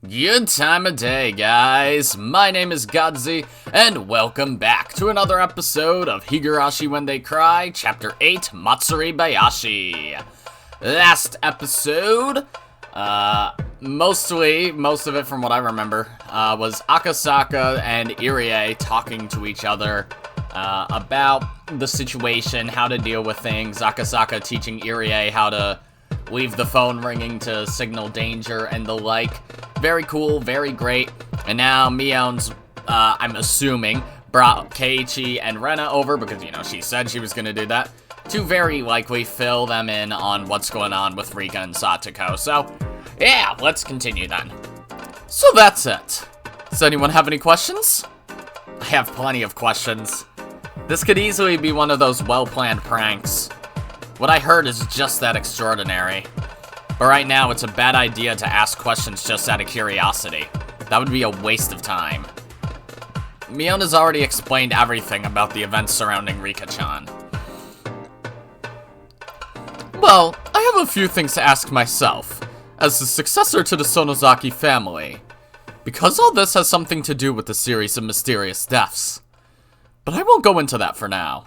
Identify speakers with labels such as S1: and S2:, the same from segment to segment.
S1: Good time of day, guys. My name is Godzi, and welcome back to another episode of Higurashi When They Cry, Chapter 8 Matsuribayashi. Last episode, most of it from what I remember, was Akasaka and Irie talking to each other about the situation, how to deal with things. Akasaka teaching Irie how to leave the phone ringing to signal danger and the like. Very cool, very great. And now Mion's, I'm assuming, brought Keiichi and Rena over because, she said she was going to do that, to very likely fill them in on what's going on with Rika and Satoko. So, yeah, let's continue then. So that's it. Does anyone have any questions? I have plenty of questions. This could easily be one of those well-planned pranks. What I heard is just that extraordinary. But right now, it's a bad idea to ask questions just out of curiosity. That would be a waste of time. Mion has already explained everything about the events surrounding Rika-chan. Well, I have a few things to ask myself, as the successor to the Sonozaki family. Because all this has something to do with the series of mysterious deaths. But I won't go into that for now.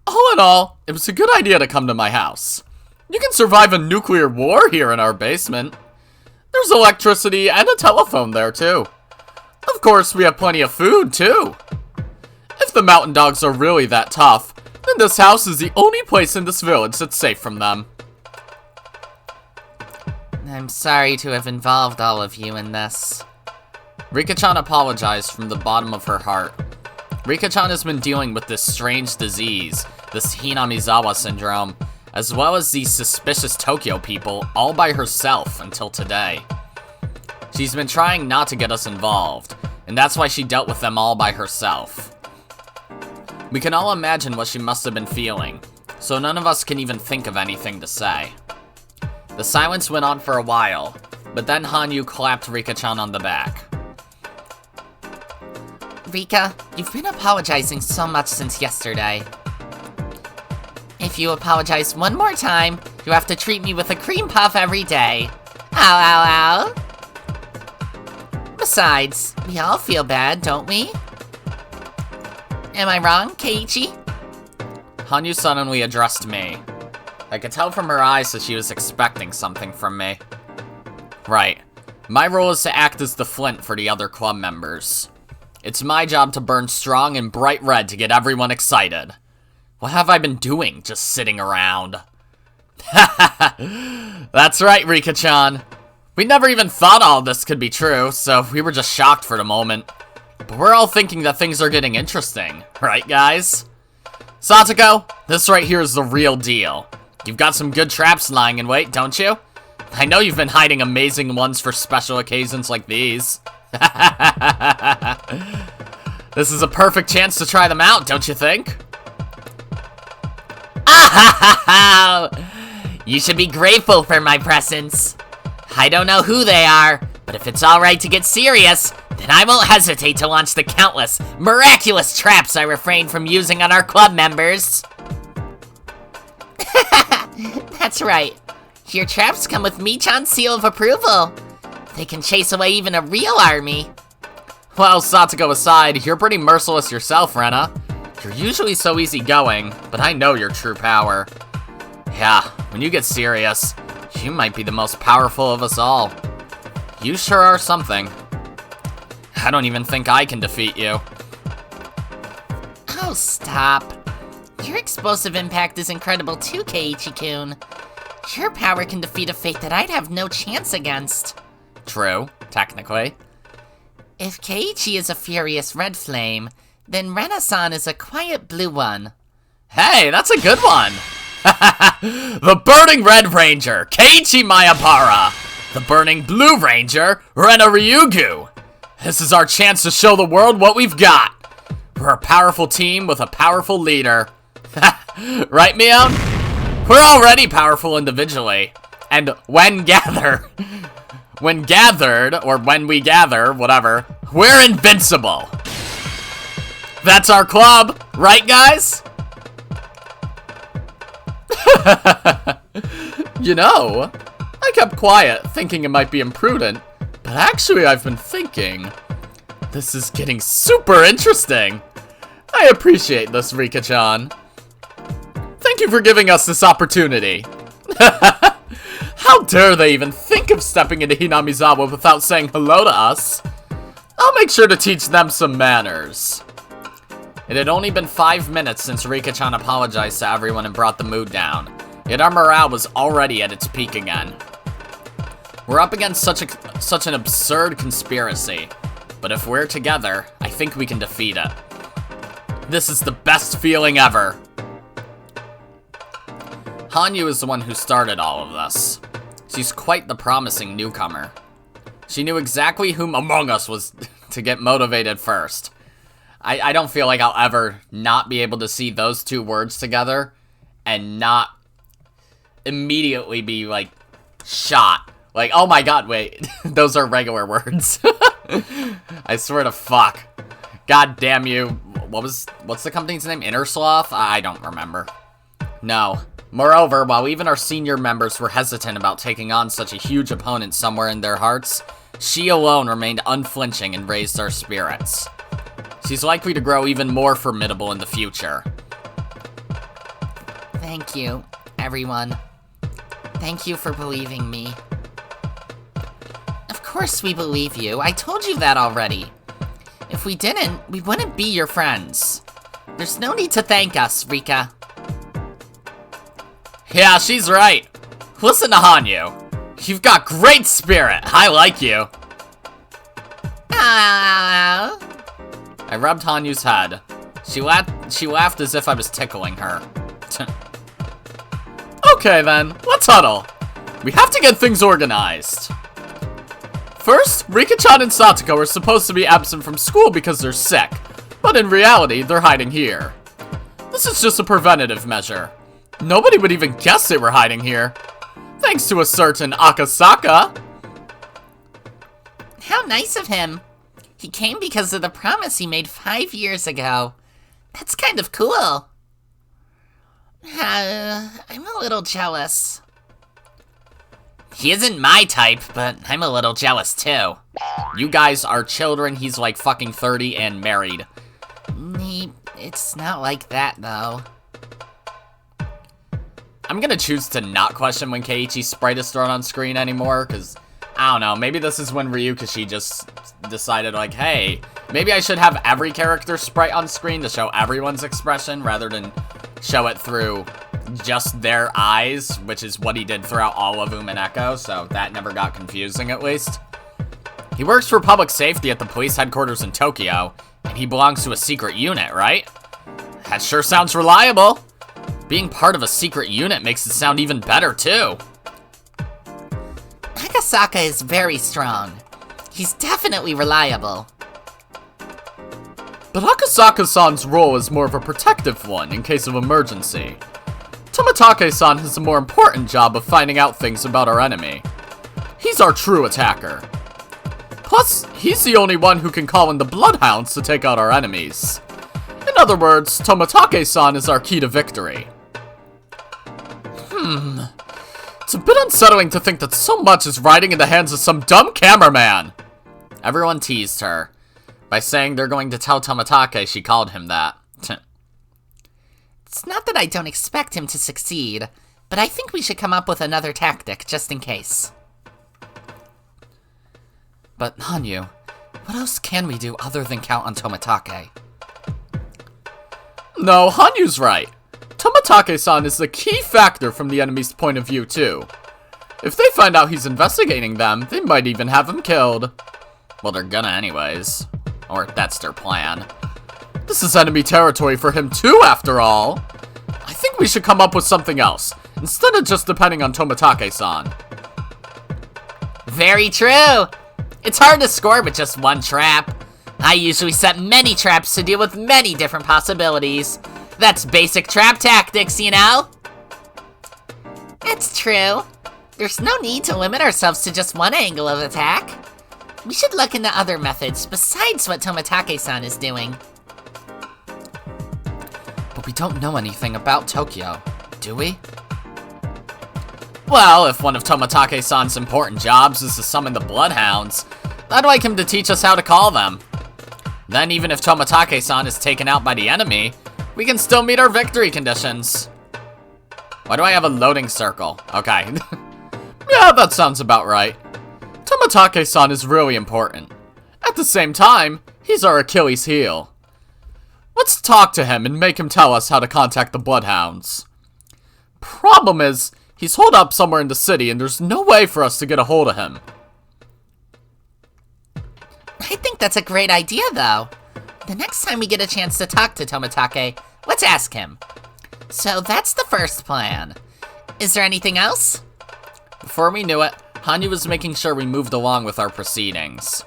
S1: All in all, it was a good idea to come to my house. You can survive a nuclear war here in our basement. There's electricity and a telephone there, too. Of course, we have plenty of food, too. If the mountain dogs are really that tough, then this house is the only place in this village that's safe from them. I'm sorry to have involved all of you in this. Rika-chan apologized from the bottom of her heart. Rika-chan has been dealing with this strange disease, this Hinamizawa syndrome, as well as these suspicious Tokyo people, all by herself until today. She's been trying not to get us involved, and that's why she dealt with them all by herself. We can all imagine what she must have been feeling, so none of us can even think of anything to say. The silence went on for a while, but then Hanyu clapped Rika-chan on the back. Rika, you've been apologizing so much since yesterday. If you apologize one more time, you have to treat me with a cream puff every day. Ow, ow, ow. Besides, we all feel bad, don't we? Am I wrong, Keiichi? Hanyu suddenly addressed me. I could tell from her eyes that she was expecting something from me. Right. My role is to act as the flint for the other club members. It's my job to burn strong and bright red to get everyone excited. What have I been doing, just sitting around? That's right, Rika-chan. We never even thought all this could be true, so we were just shocked for the moment. But we're all thinking that things are getting interesting, right, guys? Satoko, this right here is the real deal. You've got some good traps lying in wait, don't you? I know you've been hiding amazing ones for special occasions like these. This is a perfect chance to try them out, don't you think? You should be grateful for my presents. I don't know who they are, but if it's alright to get serious, then I won't hesitate to launch the countless, miraculous traps I refrained from using on our club members. That's right. Your traps come with Michan's seal of approval. They can chase away even a real army. Well, Satoko aside, you're pretty merciless yourself, Rena. You're usually so easygoing, but I know your true power. Yeah, when you get serious, you might be the most powerful of us all. You sure are something. I don't even think I can defeat you. Oh, stop. Your explosive impact is incredible too, Keiichi-kun. Your power can defeat a fate that I'd have no chance against. True, technically. If Keiichi is a furious red flame, then Rena-san is a quiet blue one. Hey, that's a good one! The Burning Red Ranger, Keiichi Maebara. The Burning Blue Ranger, Rena Ryugu. This is our chance to show the world what we've got. We're a powerful team with a powerful leader. Right, Mion? We're already powerful individually. And when we gather, whatever, we're invincible. That's our club, right, guys? I kept quiet, thinking it might be imprudent, but actually I've been thinking. This is getting super interesting. I appreciate this, Rika-chan. Thank you for giving us this opportunity. How dare they even think of stepping into Hinamizawa without saying hello to us? I'll make sure to teach them some manners. It had only been 5 minutes since Rika-chan apologized to everyone and brought the mood down, yet our morale was already at its peak again. We're up against such an absurd conspiracy, but if we're together, I think we can defeat it. This is the best feeling ever. Hanyu is the one who started all of this. She's quite the promising newcomer. She knew exactly whom among us was to get motivated first. I don't feel like I'll ever not be able to see those two words together and not immediately be, like, shot. Like, oh my god, wait, those are regular words. I swear to fuck. God damn you. What's the company's name? Innersloth? I don't remember. No. Moreover, while even our senior members were hesitant about taking on such a huge opponent somewhere in their hearts, she alone remained unflinching and raised our spirits. She's likely to grow even more formidable in the future.
S2: Thank you, everyone. Thank you for believing me. Of course we believe you. I told you that already. If we didn't, we wouldn't be your friends. There's no need to thank us, Rika.
S1: Yeah, she's right. Listen to Hanyu. You've got great spirit. I like you.
S2: Ah.
S1: I rubbed Hanyu's head. She laughed as if I was tickling her. Okay then, let's huddle. We have to get things organized. First, Rika-chan and Satoko are supposed to be absent from school because they're sick, but in reality, they're hiding here. This is just a preventative measure. Nobody would even guess they were hiding here. Thanks to a certain Akasaka.
S2: How nice of him. He came because of the promise he made 5 years ago. That's kind of cool. I'm a little jealous.
S1: He isn't my type, but I'm a little jealous too. You guys are children, he's like fucking 30 and married.
S2: It's not like that though.
S1: I'm gonna choose to not question when Keiichi's sprite is thrown on screen anymore, because, I don't know, maybe this is when Ryukashi just decided, like, hey, maybe I should have every character's sprite on screen to show everyone's expression, rather than show it through just their eyes, which is what he did throughout all of Umineko, so that never got confusing, at least. He works for public safety at the police headquarters in Tokyo, and he belongs to a secret unit, right? That sure sounds reliable. Being part of a secret unit makes it sound even better, too.
S2: Akasaka is very strong. He's definitely reliable.
S1: But Akasaka-san's role is more of a protective one in case of emergency. Tomatake-san has a more important job of finding out things about our enemy. He's our true attacker. Plus, he's the only one who can call in the bloodhounds to take out our enemies. In other words, Tomatake-san is our key to victory. It's a bit unsettling to think that so much is riding in the hands of some dumb cameraman. Everyone teased her by saying they're going to tell Tomatake she called him that.
S2: It's not that I don't expect him to succeed, but I think we should come up with another tactic just in case.
S1: But Hanyu, what else can we do other than count on Tomatake? No, Hanyu's right. Tomatake-san is the key factor from the enemy's point of view, too. If they find out he's investigating them, they might even have him killed. Well, they're gonna anyways. Or that's their plan. This is enemy territory for him too, after all. I think we should come up with something else, instead of just depending on Tomatake-san.
S2: Very true. It's hard to score with just one trap. I usually set many traps to deal with many different possibilities. That's basic trap tactics, you know? It's true. There's no need to limit ourselves to just one angle of attack. We should look into other methods besides what Tomatake-san is doing.
S1: But we don't know anything about Tokyo, do we? Well, if one of Tomatake-san's important jobs is to summon the Bloodhounds, I'd like him to teach us how to call them. Then even if Tomatake-san is taken out by the enemy, we can still meet our victory conditions. Why do I have a loading circle? Okay. Yeah, that sounds about right. Tomatake-san is really important. At the same time, he's our Achilles heel. Let's talk to him and make him tell us how to contact the Bloodhounds. Problem is, he's holed up somewhere in the city and there's no way for us to get a hold of him.
S2: I think that's a great idea, though. The next time we get a chance to talk to Tomatake, let's ask him. So that's the first plan. Is there anything else?
S1: Before we knew it, Hanyu was making sure we moved along with our proceedings.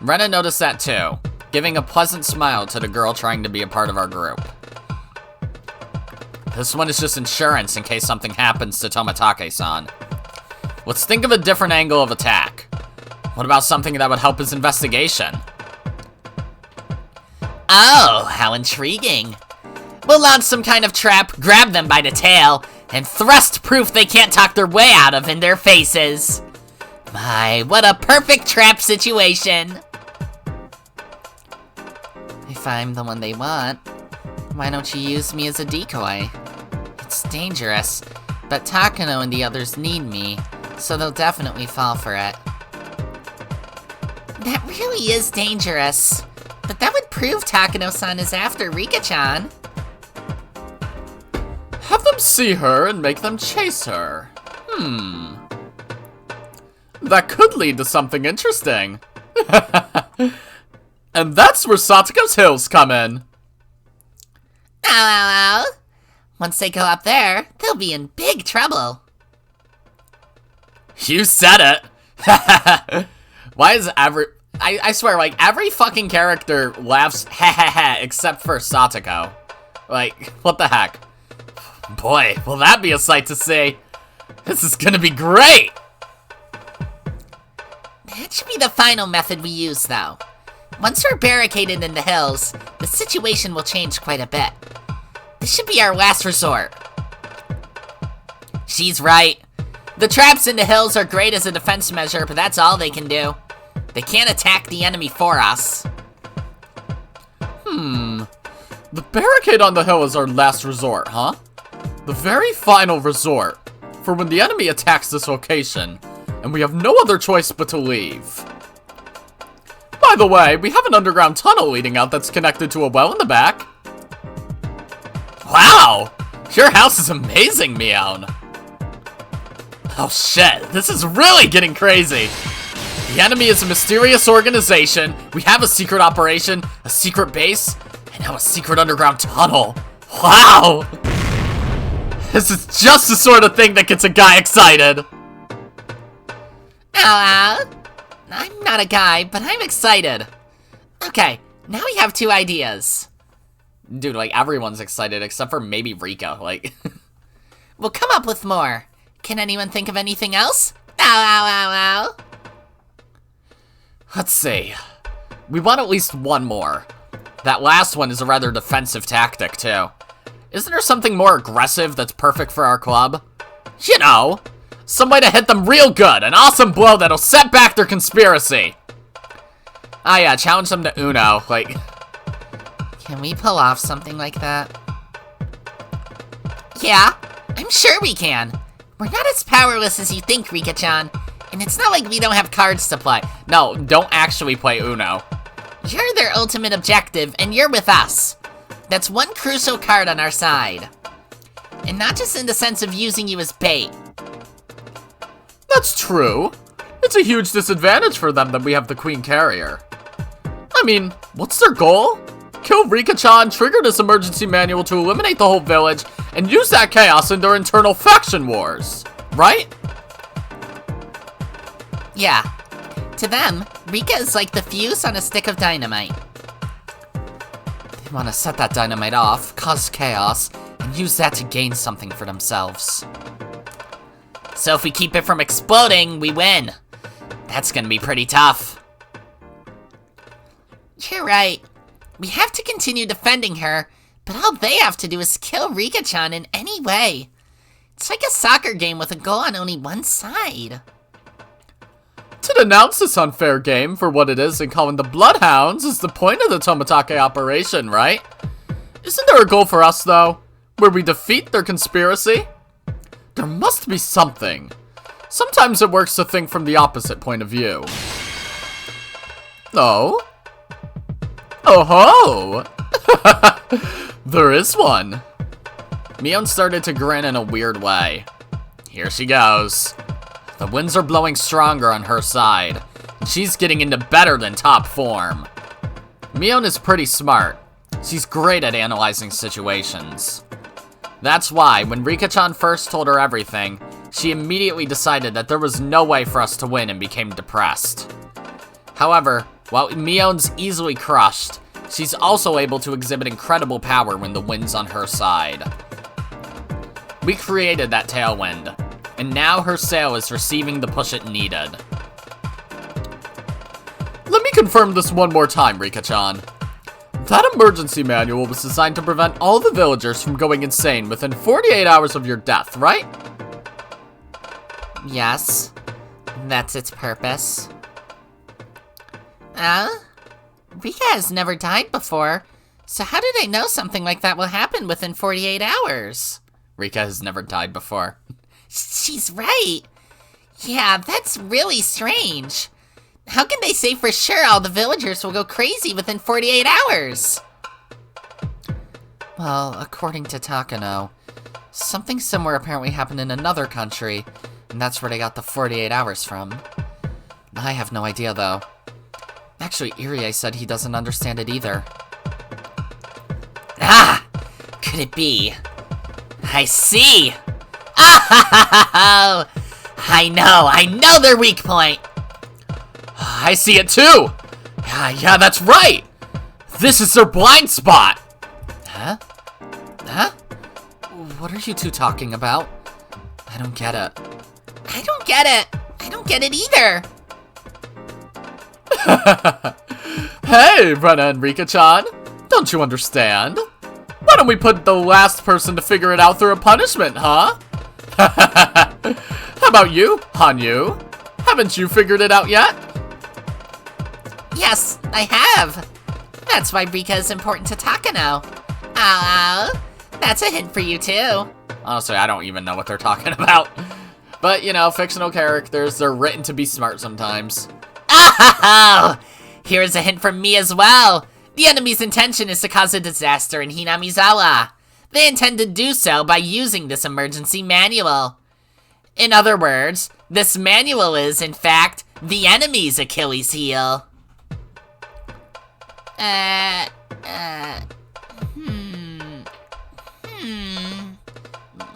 S1: Rena noticed that too, giving a pleasant smile to the girl trying to be a part of our group. This one is just insurance in case something happens to Tomatake-san. Let's think of a different angle of attack. What about something that would help his investigation?
S2: Oh, how intriguing. We'll launch some kind of trap, grab them by the tail, and thrust proof they can't talk their way out of in their faces. My, what a perfect trap situation. If I'm the one they want, why don't you use me as a decoy? It's dangerous, but Takano and the others need me, so they'll definitely fall for it. That really is dangerous, but that would prove Takano-san is after Rika-chan.
S1: Have them see her and make them chase her. That could lead to something interesting. And that's where Satoko's hills come in.
S2: Ow. Once they go up there, they'll be in big trouble.
S1: You said it. Why is I swear, like, every fucking character laughs except for Satoko. Like, what the heck? Boy, will that be a sight to see. This is gonna be great!
S2: That should be the final method we use, though. Once we're barricaded in the hills, the situation will change quite a bit. This should be our last resort. She's right. The traps in the hills are great as a defense measure, but that's all they can do. They can't attack the enemy for us.
S1: The barricade on the hill is our last resort, huh? The very final resort, for when the enemy attacks this location, and we have no other choice but to leave. By the way, we have an underground tunnel leading out that's connected to a well in the back. Wow! Your house is amazing, Mion. Oh shit, this is really getting crazy. The enemy is a mysterious organization, we have a secret operation, a secret base, and now a secret underground tunnel. Wow! This is just the sort of thing that gets a guy excited.
S2: Ow. I'm not a guy, but I'm excited. Okay, now we have two ideas.
S1: Dude, like, everyone's excited except for maybe Rika, like...
S2: We'll come up with more. Can anyone think of anything else? Ow.
S1: Let's see. We want at least one more. That last one is a rather defensive tactic, too. Isn't there something more aggressive that's perfect for our club? You know, some way to hit them real good, an awesome blow that'll set back their conspiracy. Ah yeah, challenge them to Uno, like...
S2: Can we pull off something like that? Yeah, I'm sure we can. We're not as powerless as you think, Rika-chan. And it's not like we don't have cards to play.
S1: No, don't actually play Uno.
S2: You're their ultimate objective, and you're with us. That's one crucial card on our side. And not just in the sense of using you as bait.
S1: That's true. It's a huge disadvantage for them that we have the Queen Carrier. I mean, what's their goal? Kill Rika-chan, trigger this emergency manual to eliminate the whole village, and use that chaos in their internal faction wars. Right?
S2: Yeah. To them, Rika is like the fuse on a stick of dynamite.
S1: They want to set that dynamite off, cause chaos, and use that to gain something for themselves.
S2: So if we keep it from exploding, we win. That's gonna be pretty tough. You're right. We have to continue defending her, but all they have to do is kill Rika-chan in any way. It's like a soccer game with a goal on only one side.
S1: To denounce this unfair game for what it is and calling the Bloodhounds is the point of the Tomotage operation, right? Isn't there a goal for us, though? Where we defeat their conspiracy? There must be something. Sometimes it works to think from the opposite point of view. Oh? Oh ho! There is one. Mion started to grin in a weird way. Here she goes. The winds are blowing stronger on her side, and she's getting into better than top form. Mion is pretty smart. She's great at analyzing situations. That's why, when Rika-chan first told her everything, she immediately decided that there was no way for us to win and became depressed. However, while Mion's easily crushed, she's also able to exhibit incredible power when the wind's on her side. We created that tailwind, and now her sail is receiving the push it needed. Let me confirm this one more time, Rika-chan. That emergency manual was designed to prevent all the villagers from going insane within 48 hours of your death, right?
S2: Yes, that's its purpose. Rika has never died before, so how do they know something like that will happen within 48 hours?
S1: Rika has never died before.
S2: She's right. Yeah, that's really strange. How can they say for sure all the villagers will go crazy within 48 hours? Well, according to Takano, something similar apparently happened in another country, and that's where they got the 48 hours from. I have no idea, though. Actually, Irie said he doesn't understand it either. Ah! Could it be? I see! Oh! I know their weak point!
S1: I see it too! Yeah, that's right! This is their blind spot!
S2: Huh? Huh? What are you two talking about? I don't get it. I don't get it! I don't get it either!
S1: Hey, Rena and Rika-chan! Don't you understand? Why don't we put the last person to figure it out through a punishment, huh? How about you, Hanyu? Haven't you figured it out yet?
S2: Yes, I have. That's why Rika is important to Takano. Oh, that's a hint for you too.
S1: Honestly, I don't even know what they're talking about. But, you know, fictional characters, they're written to be smart sometimes.
S2: Oh, here's a hint from me as well. The enemy's intention is to cause a disaster in Hinamizawa. They intend to do so by using this emergency manual. In other words, this manual is, in fact, the enemy's Achilles heel.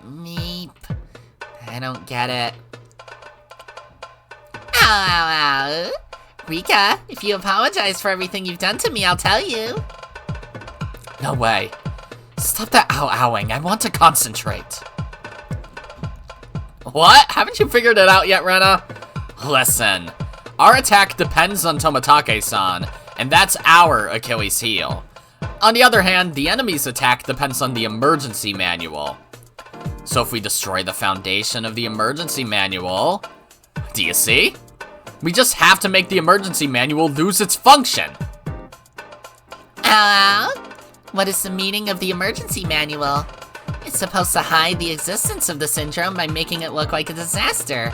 S2: Meep. I don't get it. Ow. Rika, if you apologize for everything you've done to me, I'll tell you.
S1: No way. Stop that ow-owing. I want to concentrate. What? Haven't you figured it out yet, Rena? Listen, our attack depends on Tomotage-san, and that's our Achilles heel. On the other hand, the enemy's attack depends on the emergency manual. So if we destroy the foundation of the emergency manual, do you see? We just have to make the emergency manual lose its function.
S2: What is the meaning of the emergency manual? It's supposed to hide the existence of the syndrome by making it look like a disaster.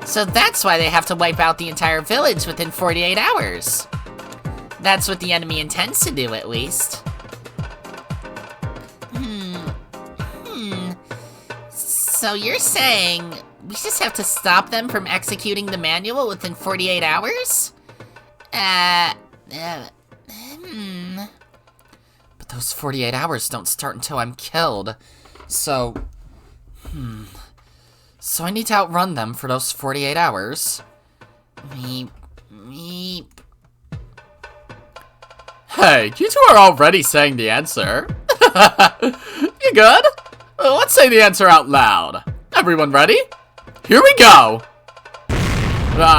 S2: So that's why they have to wipe out the entire village within 48 hours. That's what the enemy intends to do, at least. So you're saying we just have to stop them from executing the manual within 48 hours? But those 48 hours don't start until I'm killed. So I need to outrun them for those 48 hours. Meep.
S1: Hey, you two are already saying the answer. You good? Let's say the answer out loud. Everyone ready? Here we go!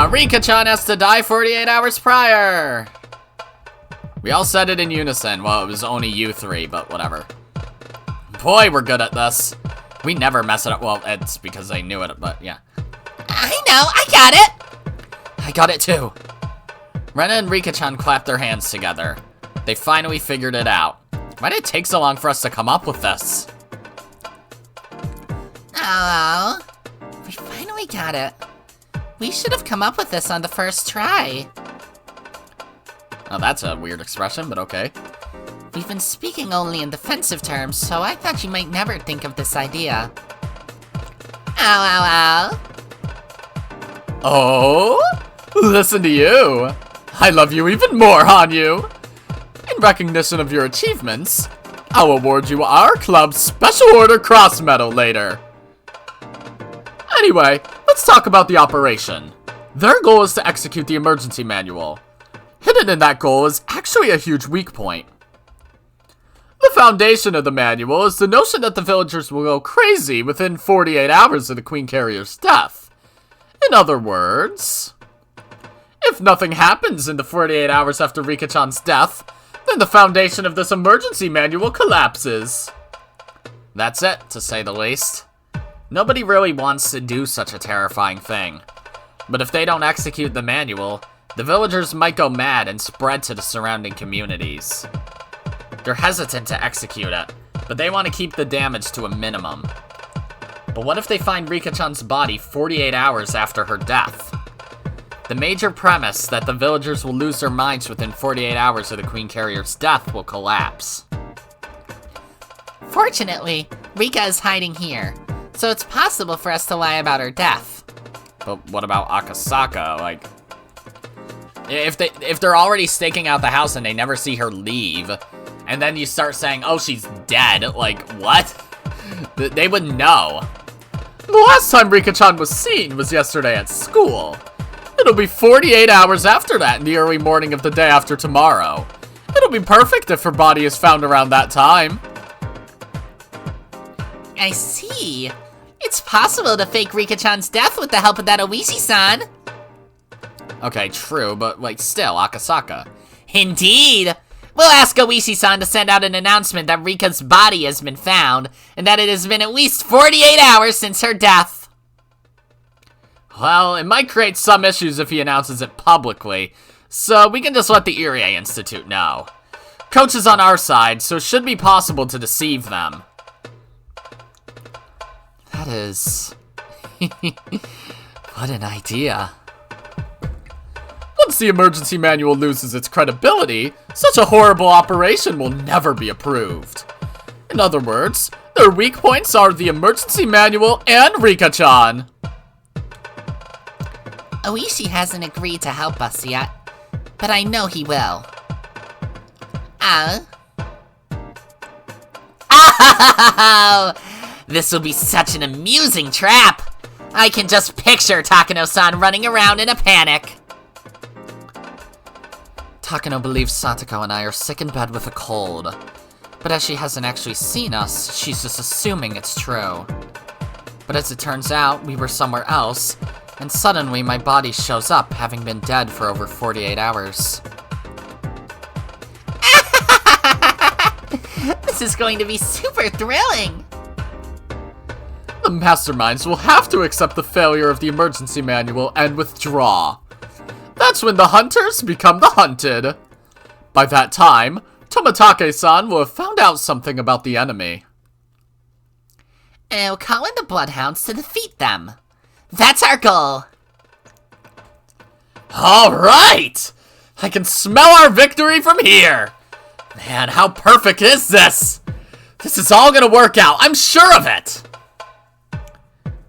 S1: Rika-chan has to die 48 hours prior! We all said it in unison. Well, it was only you three, but whatever. Boy, we're good at this. We never mess it up. Well, it's because I knew it, but yeah.
S2: I know, I got it!
S1: I got it too. Rena and Rika-chan clapped their hands together. They finally figured it out. Why did it take so long for us to come up with this?
S2: Oh, we finally got it. We should have come up with this on the first try.
S1: Oh, that's a weird expression, but okay.
S2: We've been speaking only in defensive terms, so I thought you might never think of this idea. Ow, ow, ow.
S1: Oh? Listen to you. I love you even more, Hanyu. In recognition of your achievements, I'll award you our club's Special Order Cross Medal later. Anyway, let's talk about the operation. Their goal is to execute the emergency manual. Hidden in that goal is actually a huge weak point. The foundation of the manual is the notion that the villagers will go crazy within 48 hours of the Queen Carrier's death. In other words, if nothing happens in the 48 hours after Rika-chan's death, then the foundation of this emergency manual collapses. That's it, to say the least. Nobody really wants to do such a terrifying thing. But if they don't execute the manual, the villagers might go mad and spread to the surrounding communities. They're hesitant to execute it, but they want to keep the damage to a minimum. But what if they find Rika-chan's body 48 hours after her death? The major premise that the villagers will lose their minds within 48 hours of the Queen Carrier's death will collapse.
S2: Fortunately, Rika is hiding here, so it's possible for us to lie about her death.
S1: But what about Akasaka? Like, if they're already staking out the house and they never see her leave, and then you start saying, oh, she's dead, like, what? They wouldn't know. The last time Rika-chan was seen was yesterday at school. It'll be 48 hours after that in the early morning of the day after tomorrow. It'll be perfect if her body is found around that time.
S2: I see. It's possible to fake Rika-chan's death with the help of that Oishi-san.
S1: Okay, true, but, like, still, Akasaka.
S2: Indeed. We'll ask Oishi-san to send out an announcement that Rika's body has been found, and that it has been at least 48 hours since her death.
S1: Well, it might create some issues if he announces it publicly, so we can just let the Irie Institute know. Coach is on our side, so it should be possible to deceive them. That is... what an idea. Once the emergency manual loses its credibility, such a horrible operation will never be approved. In other words, their weak points are the emergency manual and Rika-chan.
S2: Oishi hasn't agreed to help us yet, but I know he will. Oh! This will be such an amusing trap! I can just picture Takano-san running around in a panic.
S1: Takano believes Satoko and I are sick in bed with a cold. But as she hasn't actually seen us, she's just assuming it's true. But as it turns out, we were somewhere else, and suddenly my body shows up, having been dead for over 48 hours.
S2: This is going to be super thrilling!
S1: The masterminds will have to accept the failure of the emergency manual and withdraw. That's when the hunters become the hunted. By that time, Tomatake-san will have found out something about the enemy.
S2: And we'll call in the Bloodhounds to defeat them. That's our goal!
S1: Alright! I can smell our victory from here! Man, how perfect is this? This is all gonna work out, I'm sure of it!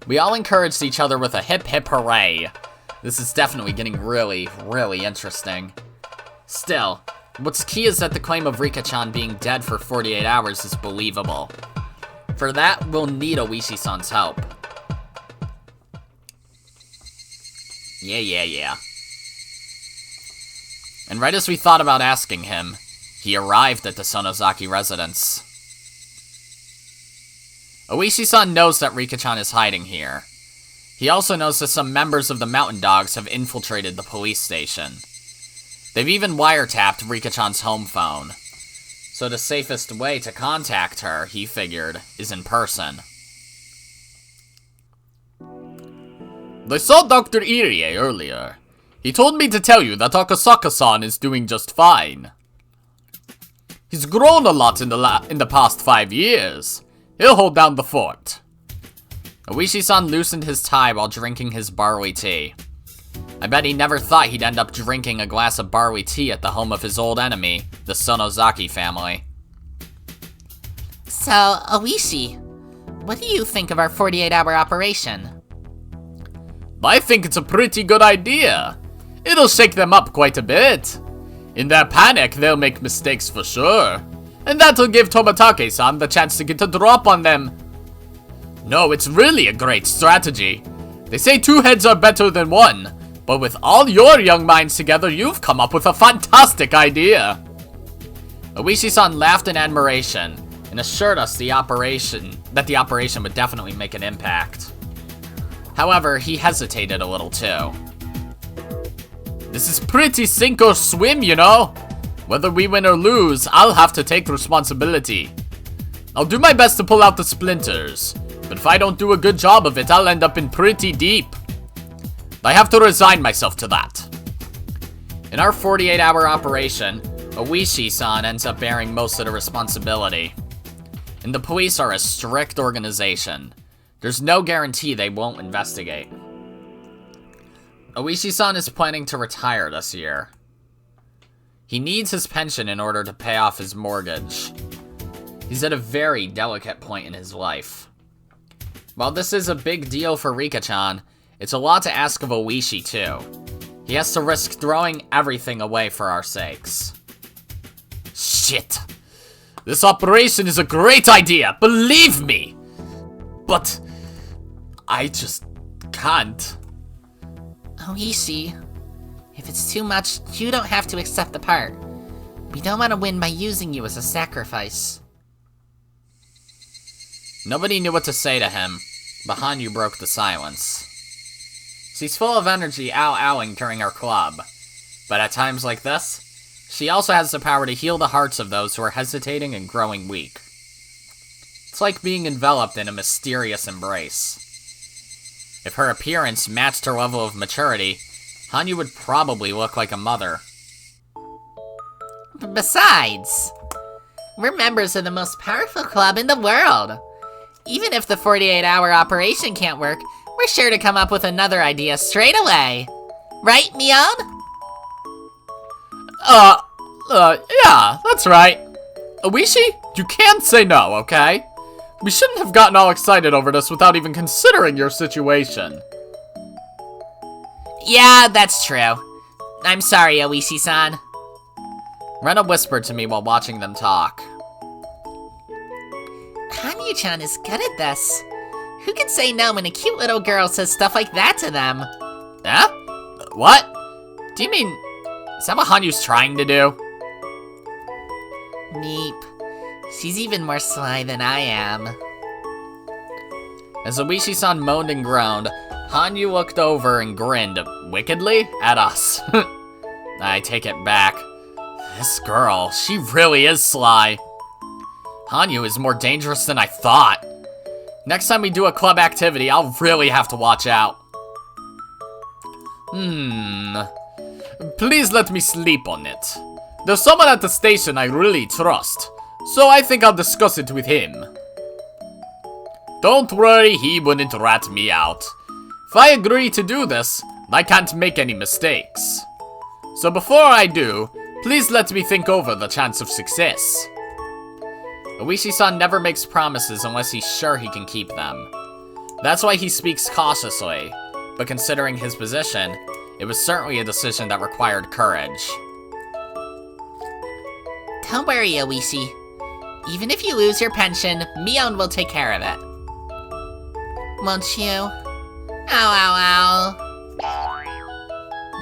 S1: We all encouraged each other with a hip hip hooray. This is definitely getting really, really interesting. Still, what's key is that the claim of Rika-chan being dead for 48 hours is believable. For that, we'll need Oishi-san's help. Yeah. And right as we thought about asking him, he arrived at the Sonozaki residence. Oishi-san knows that Rika-chan is hiding here. He also knows that some members of the Mountain Dogs have infiltrated the police station. They've even wiretapped Rika-chan's home phone. So the safest way to contact her, he figured, is in person. I saw Dr. Irie earlier. He told me to tell you that Akasaka-san is doing just fine. He's grown a lot in the past 5 years. He'll hold down the fort. Oishi-san loosened his tie while drinking his barley tea. I bet he never thought he'd end up drinking a glass of barley tea at the home of his old enemy, the Sonozaki family.
S2: So, Oishi, what do you think of our 48-hour operation?
S1: I think it's a pretty good idea. It'll shake them up quite a bit. In their panic, they'll make mistakes for sure. And that'll give Tomatake-san the chance to get a drop on them. No, it's really a great strategy. They say 2 heads are better than 1. But with all your young minds together, you've come up with a fantastic idea. Oishi-san laughed in admiration and assured us the operation would definitely make an impact. However, he hesitated a little too. This is pretty sink or swim, you know? Whether we win or lose, I'll have to take responsibility. I'll do my best to pull out the splinters, but if I don't do a good job of it, I'll end up in pretty deep. I have to resign myself to that. In our 48-hour operation, Oishi-san ends up bearing most of the responsibility. And the police are a strict organization. There's no guarantee they won't investigate. Oishi-san is planning to retire this year. He needs his pension in order to pay off his mortgage. He's at a very delicate point in his life. While this is a big deal for Rika-chan, it's a lot to ask of Oishi too. He has to risk throwing everything away for our sakes. Shit. This operation is a great idea, believe me! But I just can't.
S2: Oishi, if it's too much, you don't have to accept the part. We don't want to win by using you as a sacrifice.
S1: Nobody knew what to say to him, but Hanyu broke the silence. She's full of energy ow-owing during our club, but at times like this, she also has the power to heal the hearts of those who are hesitating and growing weak. It's like being enveloped in a mysterious embrace. If her appearance matched her level of maturity, Hanyu would probably look like a mother.
S2: Besides, we're members of the most powerful club in the world. Even if the 48-hour operation can't work, we're sure to come up with another idea straight away. Right, Mion?
S1: Yeah, that's right. Oishi, you can't say no, okay? We shouldn't have gotten all excited over this without even considering your situation.
S2: Yeah, that's true. I'm sorry, Oishi-san.
S1: Rena whispered to me while watching them talk.
S2: Hanyu-chan is good at this. Who can say no when a cute little girl says stuff like that to them?
S1: Huh? What? Do you mean... Is that what Hanyu's trying to do?
S2: Meep. She's even more sly than I am.
S1: As Oishi-san moaned and groaned, Hanyu looked over and grinned wickedly at us. I take it back. This girl, she really is sly. Hanyu is more dangerous than I thought. Next time we do a club activity, I'll really have to watch out. Please let me sleep on it. There's someone at the station I really trust, so I think I'll discuss it with him. Don't worry, he wouldn't rat me out. If I agree to do this, I can't make any mistakes. So before I do, please let me think over the chance of success. Oishi-san never makes promises unless he's sure he can keep them. That's why he speaks cautiously, but considering his position, it was certainly a decision that required courage.
S2: Don't worry, Oishi. Even if you lose your pension, Mion will take care of it. Won't you? Ow, ow, ow.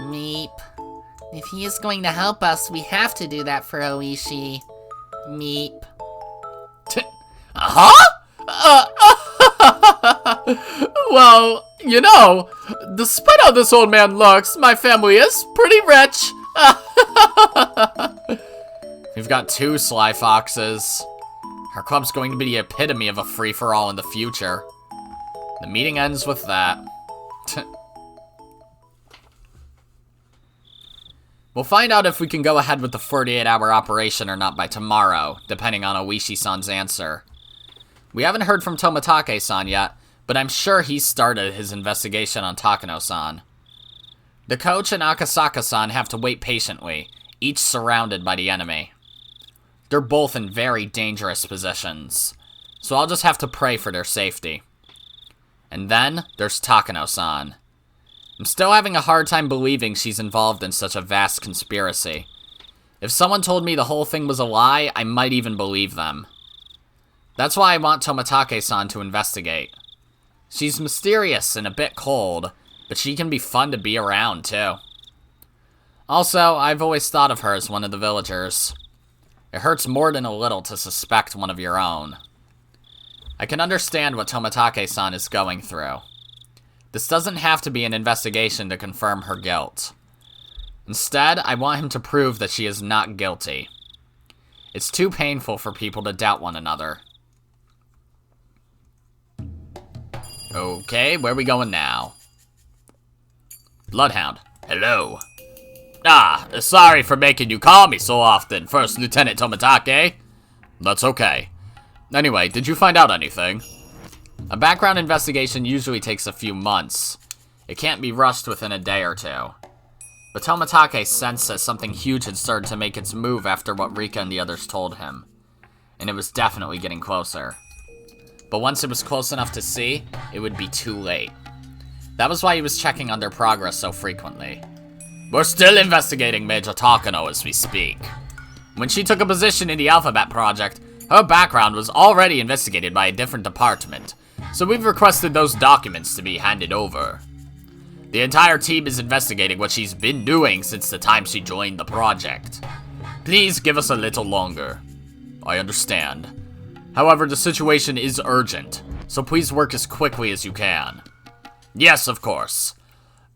S2: Meep. If he is going to help us, we have to do that for Oishi. Meep.
S1: Huh? Well, you know, despite how this old man looks, my family is pretty rich. We've got 2 sly foxes. Our club's going to be the epitome of a free-for-all in the future. The meeting ends with that. We'll find out if we can go ahead with the 48-hour operation or not by tomorrow, depending on Oishi-san's answer. We haven't heard from Tomitake-san yet, but I'm sure he started his investigation on Takano-san. The coach and Akasaka-san have to wait patiently, each surrounded by the enemy. They're both in very dangerous positions, so I'll just have to pray for their safety. And then, there's Takano-san. I'm still having a hard time believing she's involved in such a vast conspiracy. If someone told me the whole thing was a lie, I might even believe them. That's why I want Tomitake-san to investigate. She's mysterious and a bit cold, but she can be fun to be around, too. Also, I've always thought of her as one of the villagers. It hurts more than a little to suspect one of your own. I can understand what Tomitake-san is going through. This doesn't have to be an investigation to confirm her guilt. Instead, I want him to prove that she is not guilty. It's too painful for people to doubt one another. Okay, where are we going now? Bloodhound. Hello. Sorry for making you call me so often, First Lieutenant Tomitake. That's okay. Anyway, did you find out anything? A background investigation usually takes a few months. It can't be rushed within a day or two. But Tomitake sensed that something huge had started to make its move after what Rika and the others told him. And it was definitely getting closer. But once it was close enough to see, it would be too late. That was why he was checking on their progress so frequently. We're still investigating Major Takano as we speak. When she took a position in the Alphabet Project, her background was already investigated by a different department, so we've requested those documents to be handed over. The entire team is investigating what she's been doing since the time she joined the project. Please give us a little longer. I understand. However, the situation is urgent, so please work as quickly as you can. Yes, of course.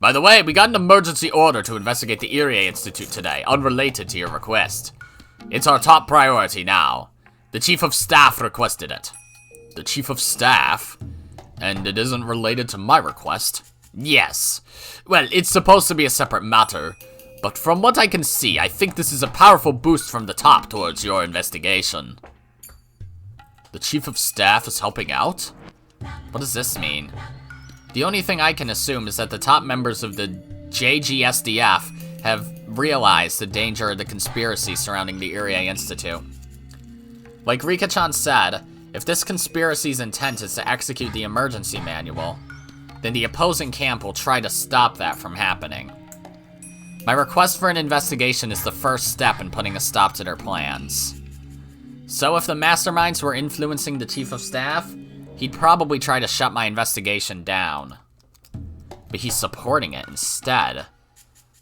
S1: By the way, we got an emergency order to investigate the Irie Institute today, unrelated to your request. It's our top priority now. The Chief of Staff requested it. The Chief of Staff? And it isn't related to my request? Yes. Well, it's supposed to be a separate matter, but from what I can see, I think this is a powerful boost from the top towards your investigation. The Chief of Staff is helping out? What does this mean? The only thing I can assume is that the top members of the JGSDF have realized the danger of the conspiracy surrounding the Irie Institute. Like Rika-chan said, if this conspiracy's intent is to execute the emergency manual, then the opposing camp will try to stop that from happening. My request for an investigation is the first step in putting a stop to their plans. So if the masterminds were influencing the Chief of Staff, he'd probably try to shut my investigation down. But he's supporting it instead,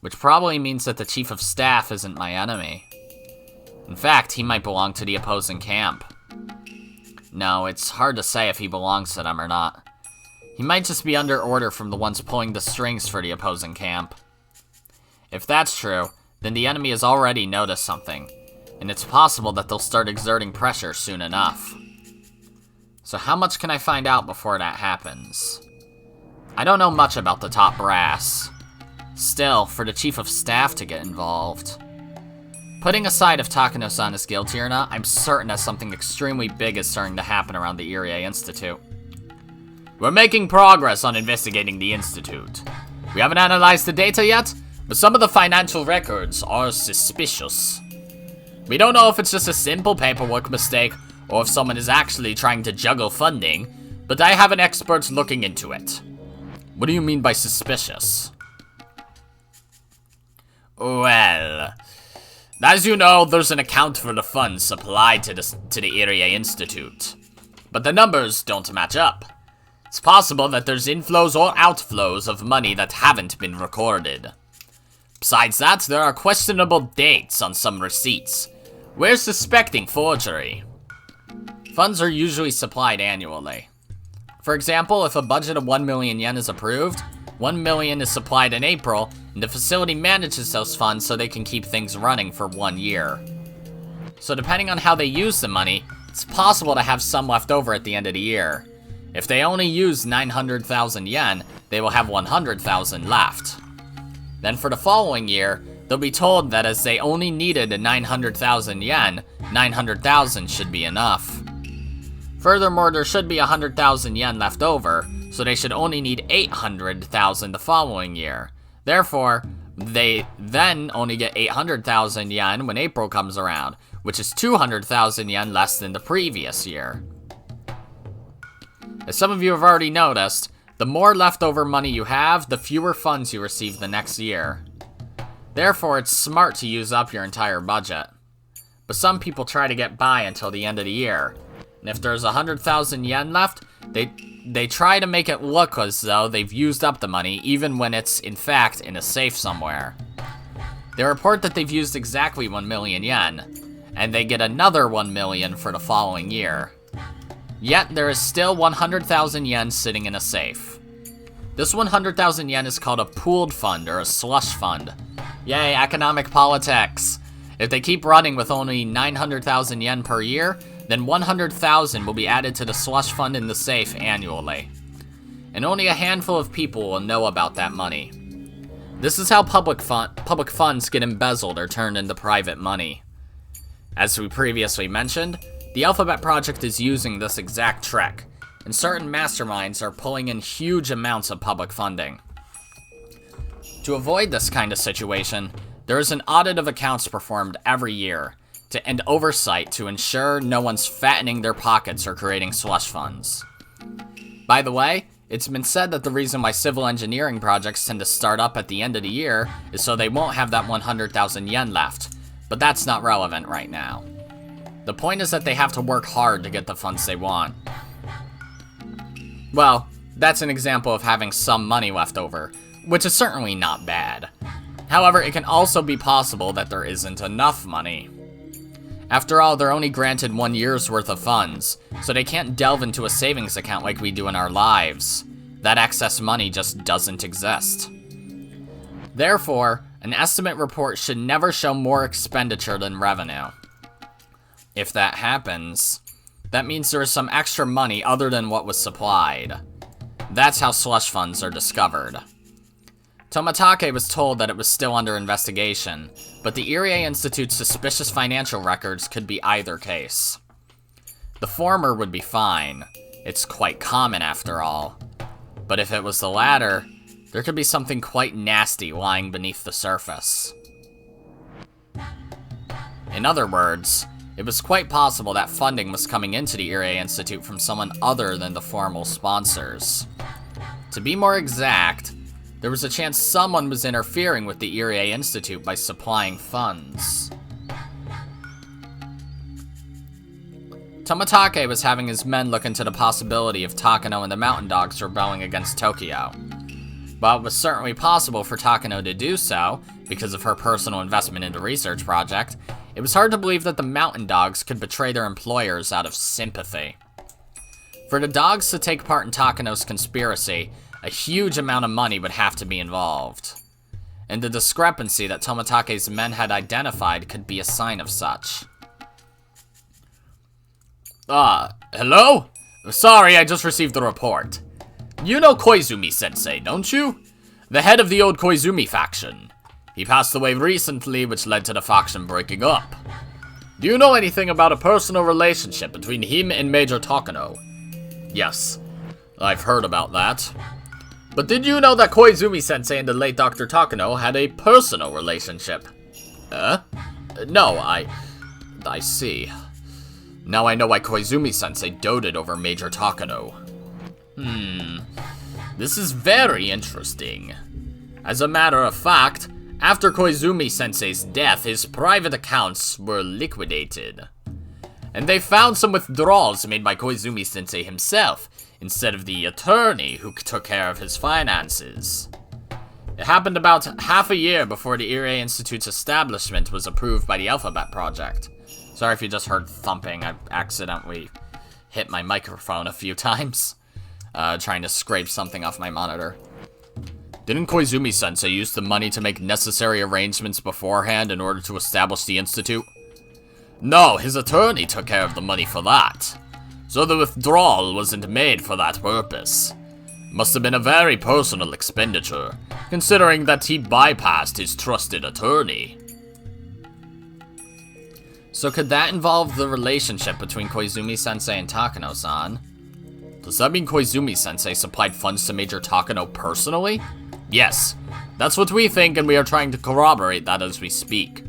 S1: which probably means that the Chief of Staff isn't my enemy. In fact, he might belong to the opposing camp. No, it's hard to say if he belongs to them or not. He might just be under order from the ones pulling the strings for the opposing camp. If that's true, then the enemy has already noticed something, and it's possible that they'll start exerting pressure soon enough. So how much can I find out before that happens? I don't know much about the top brass. Still, for the Chief of Staff to get involved. Putting aside if Takano-san is guilty or not, I'm certain that something extremely big is starting to happen around the Irie Institute. We're making progress on investigating the Institute. We haven't analyzed the data yet, but some of the financial records are suspicious. We don't know if it's just a simple paperwork mistake, or if someone is actually trying to juggle funding, but I have an expert looking into it. What do you mean by suspicious? Well, as you know, there's an account for the funds supplied to the Irie Institute, but the numbers don't match up. It's possible that there's inflows or outflows of money that haven't been recorded. Besides that, there are questionable dates on some receipts. We're suspecting forgery. Funds are usually supplied annually. For example, if a budget of 1 million yen is approved, 1 million is supplied in April, and the facility manages those funds so they can keep things running for 1 year. So depending on how they use the money, it's possible to have some left over at the end of the year. If they only use 900,000 yen, they will have 100,000 left. Then for the following year, they'll be told that as they only needed 900,000 yen, 900,000 should be enough. Furthermore, there should be 100,000 yen left over, so they should only need 800,000 the following year. Therefore, they then only get 800,000 yen when April comes around, which is 200,000 yen less than the previous year. As some of you have already noticed, the more leftover money you have, the fewer funds you receive the next year. Therefore, it's smart to use up your entire budget. But some people try to get by until the end of the year, and if there's 100,000 yen left, they try to make it look as though they've used up the money, even when it's, in fact, in a safe somewhere. They report that they've used exactly 1 million yen, and they get another 1 million for the following year. Yet, there is still 100,000 yen sitting in a safe. This 100,000 yen is called a pooled fund, or a slush fund. Yay, economic politics! If they keep running with only 900,000 yen per year, then 100,000 will be added to the slush fund in the safe annually. And only a handful of people will know about that money. This is how public funds get embezzled or turned into private money. As we previously mentioned, the Alphabet Project is using this exact trick, and certain masterminds are pulling in huge amounts of public funding. To avoid this kind of situation, there is an audit of accounts performed every year, and oversight to ensure no one's fattening their pockets or creating slush funds. By the way, it's been said that the reason why civil engineering projects tend to start up at the end of the year is so they won't have that 100,000 yen left, but that's not relevant right now. The point is that they have to work hard to get the funds they want. Well, that's an example of having some money left over, which is certainly not bad. However, it can also be possible that there isn't enough money. After all, they're only granted 1 year's worth of funds, so they can't delve into a savings account like we do in our lives. That excess money just doesn't exist. Therefore, an estimate report should never show more expenditure than revenue. If that happens, that means there is some extra money other than what was supplied. That's how slush funds are discovered. Tomatake was told that it was still under investigation, but the Irie Institute's suspicious financial records could be either case. The former would be fine. It's quite common after all. But if it was the latter, there could be something quite nasty lying beneath the surface. In other words, it was quite possible that funding was coming into the Irie Institute from someone other than the formal sponsors. To be more exact, there was a chance someone was interfering with the Irie Institute by supplying funds. Tomatake was having his men look into the possibility of Takano and the Mountain Dogs rebelling against Tokyo. While it was certainly possible for Takano to do so, because of her personal investment in the research project, it was hard to believe that the Mountain Dogs could betray their employers out of sympathy. For the dogs to take part in Takano's conspiracy, a huge amount of money would have to be involved. And the discrepancy that Tomatake's men had identified could be a sign of such. Hello? Sorry, I just received the report. You know Koizumi-sensei, don't you? The head of the old Koizumi faction. He passed away recently, which led to the faction breaking up. Do you know anything about a personal relationship between him and Major Takano? Yes, I've heard about that. But did you know that Koizumi-sensei and the late Dr. Takano had a personal relationship? No, I see. Now I know why Koizumi-sensei doted over Major Takano. This is very interesting. As a matter of fact, after Koizumi-sensei's death, his private accounts were liquidated. And they found some withdrawals made by Koizumi-sensei himself, instead of the attorney who took care of his finances. It happened about half a year before the Irie Institute's establishment was approved by the Alphabet Project. Sorry if you just heard thumping, I accidentally hit my microphone a few times, trying to scrape something off my monitor. Didn't Koizumi-sensei use the money to make necessary arrangements beforehand in order to establish the institute? No, his attorney took care of the money for that. So the withdrawal wasn't made for that purpose. Must have been a very personal expenditure, considering that he bypassed his trusted attorney. So could that involve the relationship between Koizumi-sensei and Takano-san? Does that mean Koizumi-sensei supplied funds to Major Takano personally? Yes, that's what we think, and we are trying to corroborate that as we speak.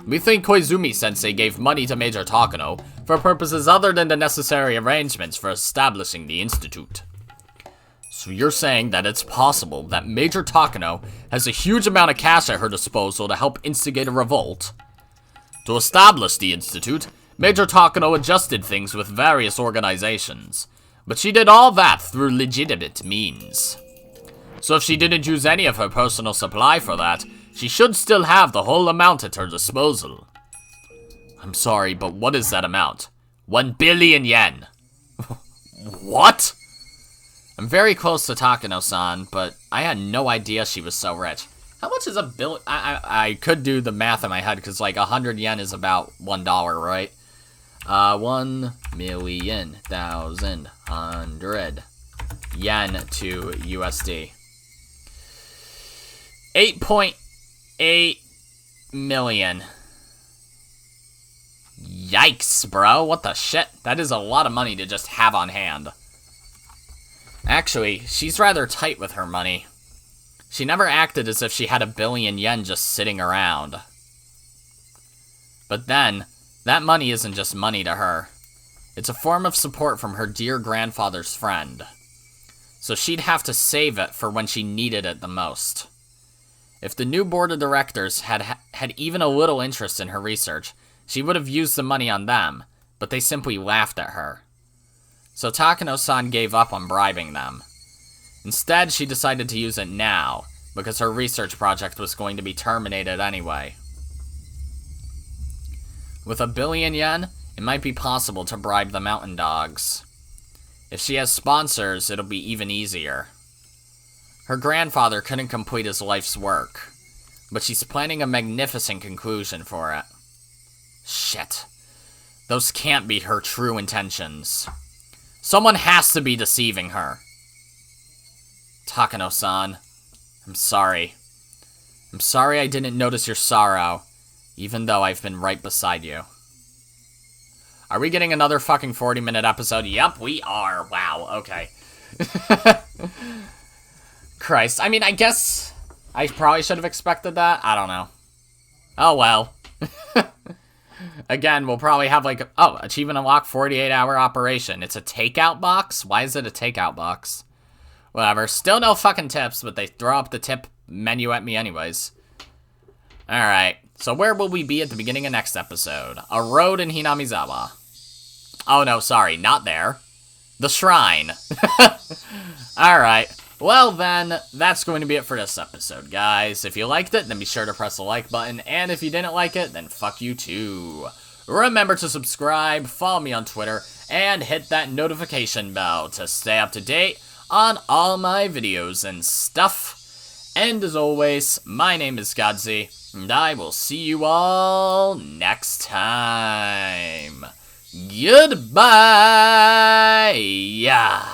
S1: We think Koizumi-sensei gave money to Major Takano for purposes other than the necessary arrangements for establishing the institute. So you're saying that it's possible that Major Takano has a huge amount of cash at her disposal to help instigate a revolt? To establish the institute, Major Takano adjusted things with various organizations, but she did all that through legitimate means. So if she didn't use any of her personal supply for that, she should still have the whole amount at her disposal. I'm sorry, but what is that amount? 1 billion yen. What? I'm very close to Takano-san, but I had no idea she was so rich. How much is a bill? I could do the math in my head, because like 100 yen is about $1, right? 1,000,100 yen to USD. 8.8 million. Yikes, bro. What the shit? That is a lot of money to just have on hand. Actually, she's rather tight with her money. She never acted as if she had 1 billion yen just sitting around. But then, that money isn't just money to her. It's a form of support from her dear grandfather's friend. So she'd have to save it for when she needed it the most. If the new board of directors had even a little interest in her research, she would have used the money on them, but they simply laughed at her. So Takano-san gave up on bribing them. Instead, she decided to use it now, because her research project was going to be terminated anyway. With 1 billion yen, it might be possible to bribe the mountain dogs. If she has sponsors, it'll be even easier. Her grandfather couldn't complete his life's work, but she's planning a magnificent conclusion for it. Shit. Those can't be her true intentions. Someone has to be deceiving her. Takano-san, I'm sorry. I'm sorry I didn't notice your sorrow, even though I've been right beside you. Are we getting another fucking 40-minute episode? Yep, we are. Wow, okay. Christ, I mean, I guess I probably should have expected that. I don't know. Oh, well. Again, we'll probably have like, oh, achievement unlocked, 48-hour operation. It's a takeout box? Why is it a takeout box? Whatever. Still no fucking tips, but they throw up the tip menu at me anyways. Alright, so where will we be at the beginning of next episode? A road in Hinamizawa. Oh no, sorry, not there. The shrine. Alright, well then, that's going to be it for this episode, guys. If you liked it, then be sure to press the like button, and if you didn't like it, then fuck you too. Remember to subscribe, follow me on Twitter, and hit that notification bell to stay up to date on all my videos and stuff. And as always, my name is Godzi, and I will see you all next time. Goodbye! Yeah.